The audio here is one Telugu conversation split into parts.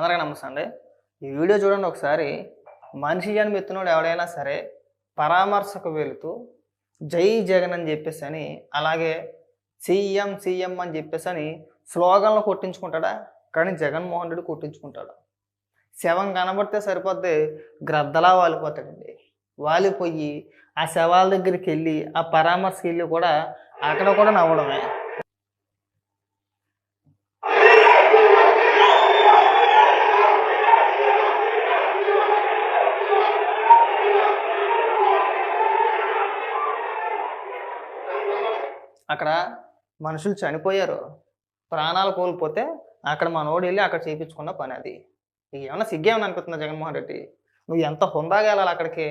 అందరికీ నమస్తే అండి. ఈ వీడియో చూడండి ఒకసారి. మనిషి జన్మ ఎత్తినోడు ఎవడైనా సరే పరామర్శకు వెళుతూ జై జగన్ అని చెప్పేసి అలాగే సీఎం సీఎం అని చెప్పేసి స్లోగన్లు కొట్టించుకుంటాడా? కానీ జగన్మోహన్ రెడ్డి కొట్టించుకుంటాడు. శవం కనబడితే సరిపోద్ది, గ్రద్దలా వాలిపోతాడండి. వాలిపోయి ఆ శవాల దగ్గరికి వెళ్ళి ఆ పరామర్శకి వెళ్ళి కూడా అక్కడ కూడా నవ్వడమే. అక్కడ మనుషులు చనిపోయారు, ప్రాణాలు కోల్పోతే అక్కడ మనోడు వెళ్ళి అక్కడ చేయించుకున్న పని అది. నీకు ఏమన్నా సిగ్గేమని అనిపిస్తుందా జగన్మోహన్ రెడ్డి? నువ్వు ఎంత హుందాగా వెళ్ళాలి అక్కడికి?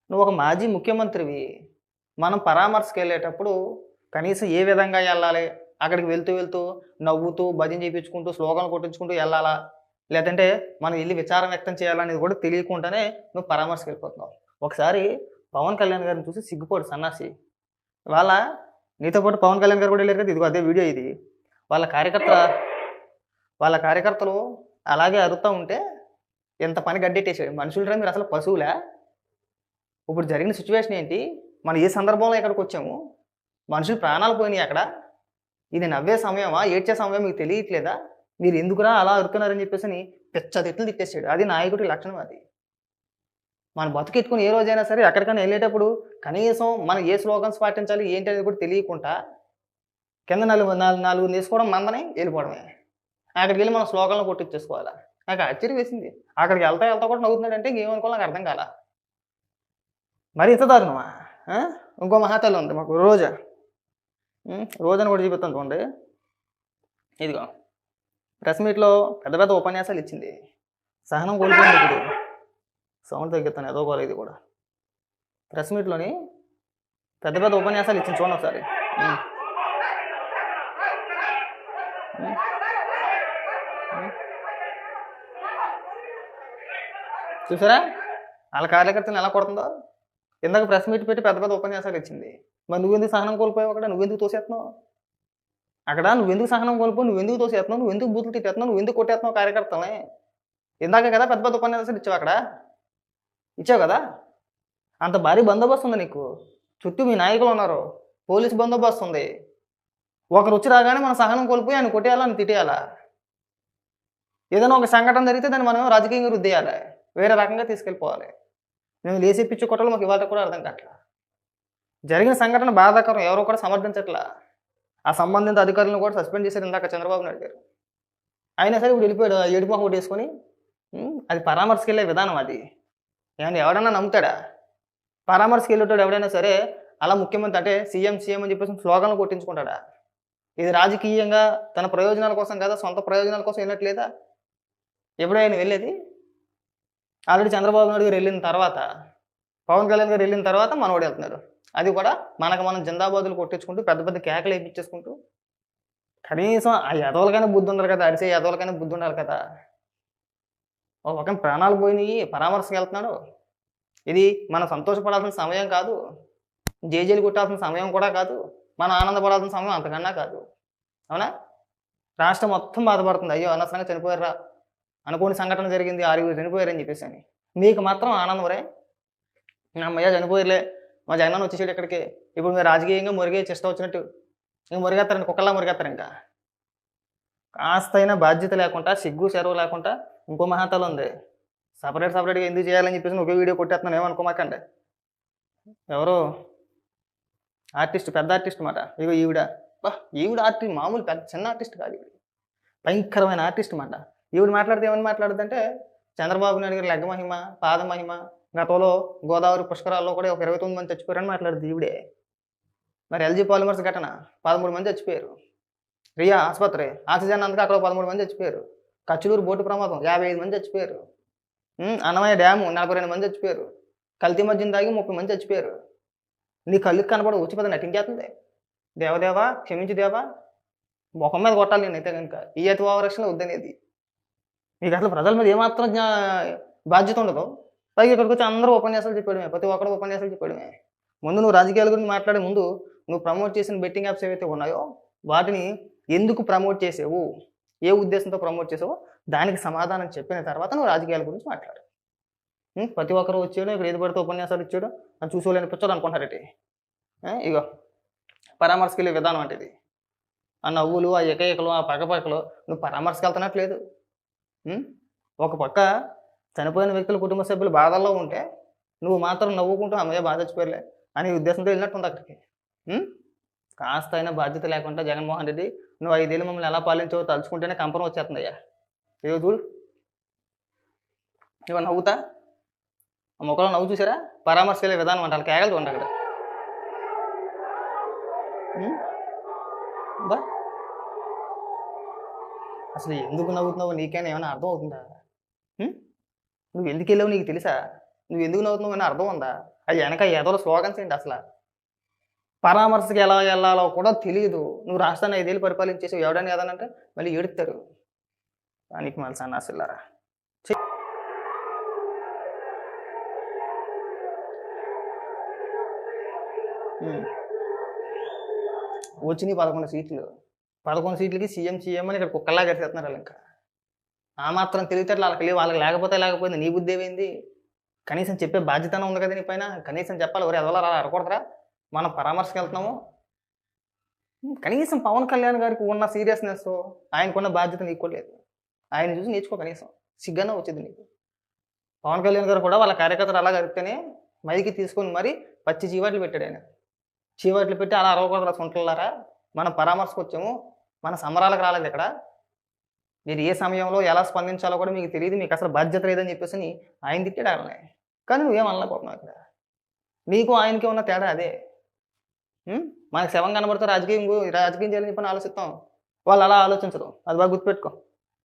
నువ్వు ఒక మాజీ ముఖ్యమంత్రివి. మనం పరామర్శకు వెళ్ళేటప్పుడు కనీసం ఏ విధంగా వెళ్ళాలి? అక్కడికి వెళ్తూ వెళ్తూ నవ్వుతూ భజన చేయించుకుంటూ స్లోగన్లు కొట్టించుకుంటూ వెళ్ళాలా, లేదంటే మనం వెళ్ళి విచారం వ్యక్తం చేయాలనేది కూడా తెలియకుండానే నువ్వు పరామర్శకు వెళ్ళిపోతున్నావు. ఒకసారి పవన్ కళ్యాణ్ గారిని చూసి సిగ్గుపోడు సన్నాసి. వాళ్ళ నీతో పాటు పవన్ కళ్యాణ్ గారు కూడా వెళ్ళారు కదా, ఇదిగో అదే వీడియో ఇది. వాళ్ళ కార్యకర్తలు అలాగే అరుతూ ఉంటే ఎంత పని గడ్డెట్టేసాడు. మనుషులు మీరు అసలు పశువులే? ఇప్పుడు జరిగిన సిచ్యువేషన్ ఏంటి? మనం ఏ సందర్భంలో ఇక్కడికి వచ్చాము? మనుషులు ప్రాణాలు పోయినాయి అక్కడ. ఇది నవ్వే సమయమా, ఏడ్చే సమయం మీకు తెలియట్లేదా? మీరు ఎందుకురా అలా అరుతున్నారని చెప్పేసి పెచ్చ తిట్లు తిట్టేసాడు. అది నాయకుడి లక్షణం. అది మన బతుకెత్తుకుని ఏ రోజైనా సరే ఎక్కడికైనా వెళ్ళేటప్పుడు కనీసం మనం ఏ స్లోగన్స్ పాటించాలి ఏంటి అనేది కూడా తెలియకుండా కింద నాలుగు తీసుకోవడం మందని వెళ్ళిపోవడమే. అక్కడికి వెళ్ళి మనం స్లోగన్లు కొట్టించేసుకోవాలా? నాకు ఆశ్చర్యం వేసింది. అక్కడికి వెళ్తా కూడా నవ్వుతున్నాడంటే ఇంకేమనుకోవాలి నాకు అర్థం కాల. మరి ఇంత దారుణమా? ఇంకో మహాతల్లి ఉంది మాకు, రోజని కూడా చూపిస్తాను చూడండి. ఇదిగో ప్రెస్ మీట్లో పెద్ద పెద్ద ఉపన్యాసాలు ఇచ్చింది. సహనం కోల్పోయింది. ఇప్పుడు సౌండ్ తగ్గిస్తాను ఏదో కూడా. ఇది కూడా ప్రెస్ మీట్లోని పెద్ద పెద్ద ఉపన్యాసాలు ఇచ్చింది చూడండి ఒకసారి. చూసారా వాళ్ళ కార్యకర్తలను ఎలా కొడుతుందో? ఇందాక ప్రెస్ మీట్ పెట్టి పెద్ద పెద్ద ఉపన్యాసాలు ఇచ్చింది. మరి నువ్వెందుకు సహనం కోల్పోయావు? అక్కడ నువ్వెందుకు తోసేస్తున్నావు? అక్కడ నువ్వెందుకు సహనం కోల్పోవు? నువ్వెందుకు తోసేస్తున్నావు? నువ్వెందుకు బూతులు తిట్టేస్తున్నావు? నువ్వెందుకు కొట్టేస్తున్నావు కార్యకర్తలని? ఇందాక కదా పెద్ద పెద్ద ఉపన్యాసాలు ఇచ్చావు, అక్కడ ఇచ్చావు కదా. అంత భారీ బందోబస్తు ఉంది నీకు, చుట్టూ మీ నాయకులు ఉన్నారు, పోలీసు బందోబస్తు ఉంది. ఒకరు వచ్చి రాగానే మన సహనం కోల్పోయి ఆయన కొట్టేయాలా, అని తిట్టేయాలా? ఏదైనా ఒక సంఘటన జరిగితే దాన్ని మనం రాజకీయంగా రుద్దేయాలి, వేరే రకంగా తీసుకెళ్ళిపోవాలి. మేము లేసి పిచ్చి కొట్టాలి మాకు ఇవాళ కూడా అర్థం కావట్లా. జరిగిన సంఘటన బాధాకరం, ఎవరో కూడా సమర్థించట్లా. ఆ సంబంధిత అధికారులను కూడా సస్పెండ్ చేశారు ఇందాక చంద్రబాబు నాయుడు గారు. అయినా సరే ఇప్పుడు వెళ్ళిపోయాడు ఏడుపు ఒకటి వేసుకొని. అది పరామర్శకి వెళ్ళే విధానం. అది ఏమన్నా ఎవడన్నా నమ్ముతాడా? పరామర్శకి వెళ్ళేటాడు ఎవడైనా సరే అలా ముఖ్యమంత్రి అంటే సీఎం సీఎం అని చెప్పేసి స్లోగన్లు కొట్టించుకుంటాడా? ఇది రాజకీయంగా తన ప్రయోజనాల కోసం కదా, సొంత ప్రయోజనాల కోసం వెళ్ళట్లేదా? ఎప్పుడైనా వెళ్ళేది? ఆల్రెడీ చంద్రబాబు నాయుడు గారు వెళ్ళిన తర్వాత, పవన్ కళ్యాణ్ గారు వెళ్ళిన తర్వాత మనోడు వెళ్తున్నారు. అది కూడా మనం జిందాబాదులు కొట్టించుకుంటూ పెద్ద పెద్ద కేకలు వేయించేసుకుంటూ. కనీసం ఆ యదవులకైనా బుద్ధి ఉండాలి కదా, అరిసే యదవులకైనా బుద్ధి ఉండాలి కదా. ఒక ప్రాణాలు పోయినాయి, పరామర్శకు వెళ్తున్నాడు. ఇది మనం సంతోషపడాల్సిన సమయం కాదు, జేజేలు కొట్టాల్సిన సమయం కూడా కాదు, మనం ఆనందపడాల్సిన సమయం అంతకన్నా కాదు. అవునా? రాష్ట్రం మొత్తం బాధపడుతుంది, అయ్యో అనవసరంగా చనిపోయారా, అనుకోని సంఘటన జరిగింది, 6 చనిపోయారని చెప్పేసి అని. మీకు మాత్రం ఆనందం రే, అమ్మయ్య చనిపోయారులే, మా జగన్ వచ్చేసాడు ఇక్కడికి. ఇప్పుడు మీరు రాజకీయంగా మురిగే చేస్తూ వచ్చినట్టు ఇంక మురిగేస్తారండి, కుక్కల్లా మురిగేస్తారు. ఇంకా కాస్తైనా బాధ్యత లేకుండా, సిగ్గు చెరువు లేకుండా ఇంకో మహాతలు ఉంది. సపరేట్గా ఎందుకు చేయాలని చెప్పేసి ఒకే వీడియో కొట్టేస్తున్నాను, ఏమనుకోమాకండి. ఎవరు ఆర్టిస్ట్, పెద్ద ఆర్టిస్ట్ మాట. ఇగో ఈవిడ ఆర్టిస్ట్ మామూలు పెద్ద చిన్న ఆర్టిస్ట్ కాదు, ఈవిడ భయంకరమైన ఆర్టిస్ట్ మాట. ఈవిడ మాట్లాడితే ఏమని మాట్లాడుతుందంటే చంద్రబాబు నాయుడు గారి లెగ్గ మహిమ, పాద మహిమ, గతంలో గోదావరి పుష్కరాల్లో కూడా ఒక 29 మంది చచ్చిపోయారని మాట్లాడుతుంది ఈవిడే. మరి ఎల్జీ పాలిమర్స్ ఘటన 13 మంది చచ్చిపోయారు. రియా ఆసుపత్రి ఆక్సిజన్ అందుకు అక్కడ 13 మంది చచ్చిపోయారు. కచ్చులూరు బోటు ప్రమాదం 55 మంది చచ్చిపోయారు. అన్నమయ్య డ్యాము 42 మంది చచ్చిపోయారు. కల్తీ మద్యం తాగి 30 మంది చచ్చిపోయారు. నీ కళ్ళుకి కనపడ వచ్చి పెద్ద నటించేస్తుంది. దేవదేవా క్షమించి దేవా, ముఖం మీద కొట్టాలి నేనైతే కనుక. ఈ అతి ఓవరాక్షన్ వద్దనేది. మీకు అసలు ప్రజల మీద ఏమాత్రం బాధ్యత ఉండదు. పైగా ఇక్కడికి వచ్చి అందరూ ఉపన్యాసాలు చెప్పడమే, ప్రతి ఒక్కరు ఉపన్యాసాలు చెప్పడమే. ముందు నువ్వు రాజకీయాల గురించి మాట్లాడే ముందు నువ్వు ప్రమోట్ చేసిన బెట్టింగ్ యాప్స్ ఏవైతే ఉన్నాయో వాటిని ఎందుకు ప్రమోట్ చేసావు, ఏ ఉద్దేశంతో ప్రమోట్ చేసావో దానికి సమాధానం చెప్పిన తర్వాత నువ్వు రాజకీయాల గురించి మాట్లాడు. ప్రతి ఒక్కరు వచ్చాడు ఇక్కడ ఏది పడితే ఉపన్యాసాలు ఇచ్చాడు అని చూసోళ్ళు అనిపించాడు అనుకుంటారటి. ఇగో పరామర్శకి వెళ్ళే విధానం అంటే ఇది. ఆ నవ్వులు, ఆ ఏకైకలు, ఆ పక్కపక్కలు నువ్వు పరామర్శకి వెళ్తున్నట్లేదు. ఒక పక్క చనిపోయిన వ్యక్తుల కుటుంబ సభ్యులు బాధల్లో ఉంటే నువ్వు మాత్రం నవ్వుకుంటూ అమ్మయ్య బాధ చచ్చిపోయలే అనే ఉద్దేశంతో వెళ్ళినట్టుంది అక్కడికి. కాస్త అయినా బాధ్యత లేకుండా జగన్మోహన్ రెడ్డి నువ్వు 5 ఏళ్ళు మమ్మల్ని ఎలా పాలించావో తలుచుకుంటేనే కంపరం వచ్చేస్తుందయ్యా. ఏదో చూడు ఇవన్నీ నవ్వుతా ఆ మొక్కలో నవ్వు చూసారా? పరామర్శ వెళ్ళే విధానం అంటే వాళ్ళ కేగలు చూడండి అక్కడ. బా అసలు ఎందుకు నవ్వుతున్నావు నీకైనా ఏమైనా అర్థం అవుతుందా? నువ్వు ఎందుకు వెళ్ళావు నీకు తెలుసా? నువ్వు ఎందుకు నవ్వుతున్నావు అని అర్థం ఉందా? అది వెనక ఏదో స్లోగన్స్ ఏంటి అసలు? పరామర్శకి ఎలా వెళ్ళాలో కూడా తెలియదు. నువ్వు రాష్ట్రాన్ని 5 ఏళ్ళు పరిపాలించేసావు ఎవడని ఏదనంటే మళ్ళీ ఏడుతారు. దానికి మళ్ళీ సన్నాసిల్లారా వచ్చినాయి 11 సీట్లు. 11 సీట్లకి సీఎం అని ఇక్కడ కుక్కల్లా గడిచేస్తున్నారు వాళ్ళు. ఇంకా ఆ మాత్రం తెలివితేటలు వాళ్ళకి లేవు. వాళ్ళకి లేకపోతే నీ బుద్ధి ఏమైంది? కనీసం చెప్పే బాధ్యత ఉంది కదా నీ పైన. కనీసం చెప్పాలి. ఎవరు ఎదవలా అరకూడదురా మనం పరామర్శకి వెళ్తున్నాము. కనీసం పవన్ కళ్యాణ్ గారికి ఉన్న సీరియస్నెస్ ఆయనకున్న బాధ్యత నీకు లేదు. ఆయన చూసి నేర్చుకో. కనీసం సిగ్గన్నా వచ్చింది నీకు. పవన్ కళ్యాణ్ గారు కూడా వాళ్ళ కార్యకర్తలు అలా గడిపితేనే మైకి తీసుకొని మరి పచ్చి చీవాట్లు పెట్టాడు ఆయన. చీవాట్లు పెట్టి అలా అరవకూడదు సొంటలారా. మనం పరామర్శకు వచ్చాము, మన సమరాలకు రాలేదు ఇక్కడ. మీరు ఏ సమయంలో ఎలా స్పందించాలో కూడా మీకు తెలియదు, మీకు అసలు బాధ్యత లేదని చెప్పేసి ఆయన తిట్టాడు వాళ్ళని. కానీ నువ్వేం అనలేకపోతున్నావు ఇక్కడ. నీకు ఆయనకి ఉన్న తేడా అదే. మనకు శవం కనబడితే రాజకీయం చేయాలని చెప్పని ఆలోచిస్తాం. వాళ్ళు అలా ఆలోచించరు. అది బాగా గుర్తుపెట్టుకో.